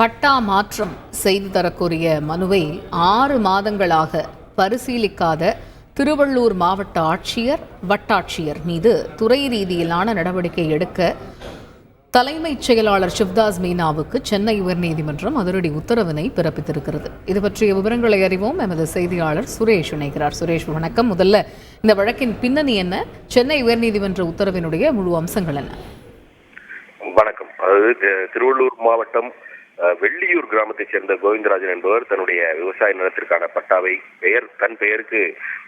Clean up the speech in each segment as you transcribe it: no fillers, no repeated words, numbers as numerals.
பட்டா மாற்றம் செய்து தரக்கூடிய மனுவை 6 மாதங்களாக பரிசீலிக்காத திருவள்ளூர் மாவட்ட ஆட்சியர், வட்டாட்சியர் மீது துறை ரீதியிலான நடவடிக்கை எடுக்க தலைமைச் செயலாளர் சிவ்தாஸ் மீனாவுக்கு சென்னை உயர்நீதிமன்றம் அதிரடி உத்தரவினை பிறப்பித்திருக்கிறது. இது பற்றிய விவரங்களை அறிவோம். எமது செய்தியாளர் சுரேஷ் இணைகிறார். சுரேஷ், வணக்கம். முதல்ல இந்த வழக்கின் பின்னணி என்ன? சென்னை உயர்நீதிமன்ற உத்தரவினுடைய முழு அம்சங்கள் என்ன? வணக்கம். அதாவது திருவள்ளூர் மாவட்டம் வெள்ளியூர் கிராமத்தைச் சேர்ந்த கோவிந்தராஜன் என்பவர் தன்னுடைய விவசாய நிலத்திற்கான பட்டாவை தன் பெயருக்கு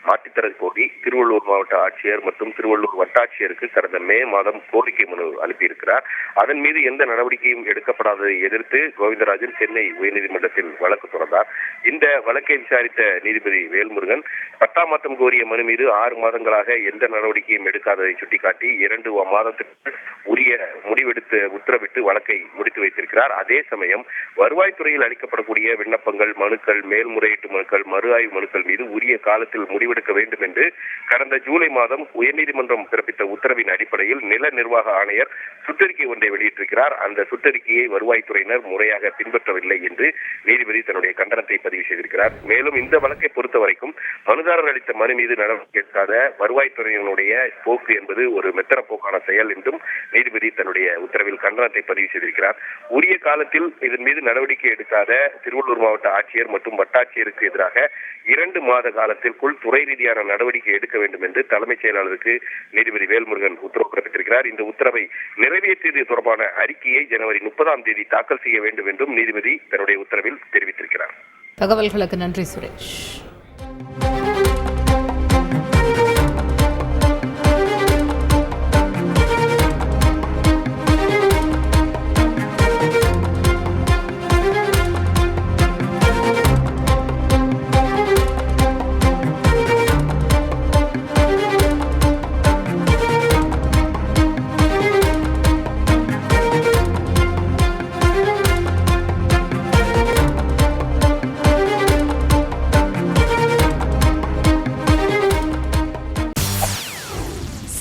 மாற்றித்தர கோரி திருவள்ளூர் மாவட்ட ஆட்சியர் மற்றும் திருவள்ளூர் வட்டாட்சியருக்கு கடந்த மே மாதம் கோரிக்கை மனு அனுப்பியிருக்கிறார். அதன் மீது எந்த நடவடிக்கையும் எடுக்கப்படாததை எதிர்த்து கோவிந்தராஜன் சென்னை உயர்நீதிமன்றத்தில் வழக்கு தொடர்ந்தார். இந்த வழக்கை விசாரித்த நீதிபதி வேல்முருகன் பட்டா மாற்றம் கோரிய மனு மீது 6 மாதங்களாக எந்த நடவடிக்கையும் எடுக்காததை சுட்டிக்காட்டி 2 மாதத்திற்கு உரிய முடிவெடுத்து உத்தரவிட்டு வழக்கை முடித்து வைத்திருக்கிறார். அதே சமயம் வருவாய்த்துறையில் அளிக்கப்படக்கூடிய விண்ணப்பங்கள், மனுக்கள், மேல்முறையீட்டு மனுக்கள், மறு ஆய்வு மனுக்கள் மீது உரிய காலத்தில் முடிவெடுக்க வேண்டும் என்று கடந்த ஜூலை மாதம் உயர்நீதிமன்றம் பிறப்பித்த உத்தரவின் அடிப்படையில் நில நிர்வாக ஆணையர் சுற்றறிக்கை ஒன்றை வெளியிட்டிருக்கிறார். அந்த சுற்றறிக்கையை வருவாய்த்துறையினர் முறையாக பின்பற்றவில்லை என்று நீதிபதி தன்னுடைய கண்டனத்தை பதிவு செய்திருக்கிறார். மேலும் இந்த வழக்கை பொறுத்தவரைக்கும் மனுதாரர் அளித்த மனு மீது நடவடிக்கை எடுக்காத வருவாய்த்துறையினுடைய போக்கு என்பது ஒரு மெத்தன போக்கான செயல் என்றும் நீதிபதி தன்னுடைய உத்தரவில் கண்டனத்தை பதிவு செய்திருக்கிறார். உரிய காலத்தில் இதன் மீது நடவடிக்கை எடுக்காத திருவள்ளூர் மாவட்ட ஆட்சியர் மற்றும் வட்டாட்சியருக்கு எதிராக 2 மாத காலத்திற்குள் துறை ரீதியான நடவடிக்கை எடுக்க வேண்டும் என்று தலைமைச் செயலாளருக்கு நீதிபதி வேல்முருகன் உத்தரவு பிறப்பித்திருக்கிறார். இந்த உத்தரவை நிறைவேற்றியது தொடர்பான அறிக்கையை ஜனவரி 30ஆம் தேதி தாக்கல் செய்ய வேண்டும் என்றும் நீதிபதி தன்னுடைய உத்தரவில் தெரிவித்திருக்கிறார். தகவல்களுக்கு நன்றி சுரேஷ்.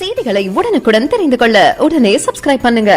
செய்திகளை உடனுக்குடன் தெரிந்து கொள்ள உடனே சப்ஸ்கிரைப் பண்ணுங்க.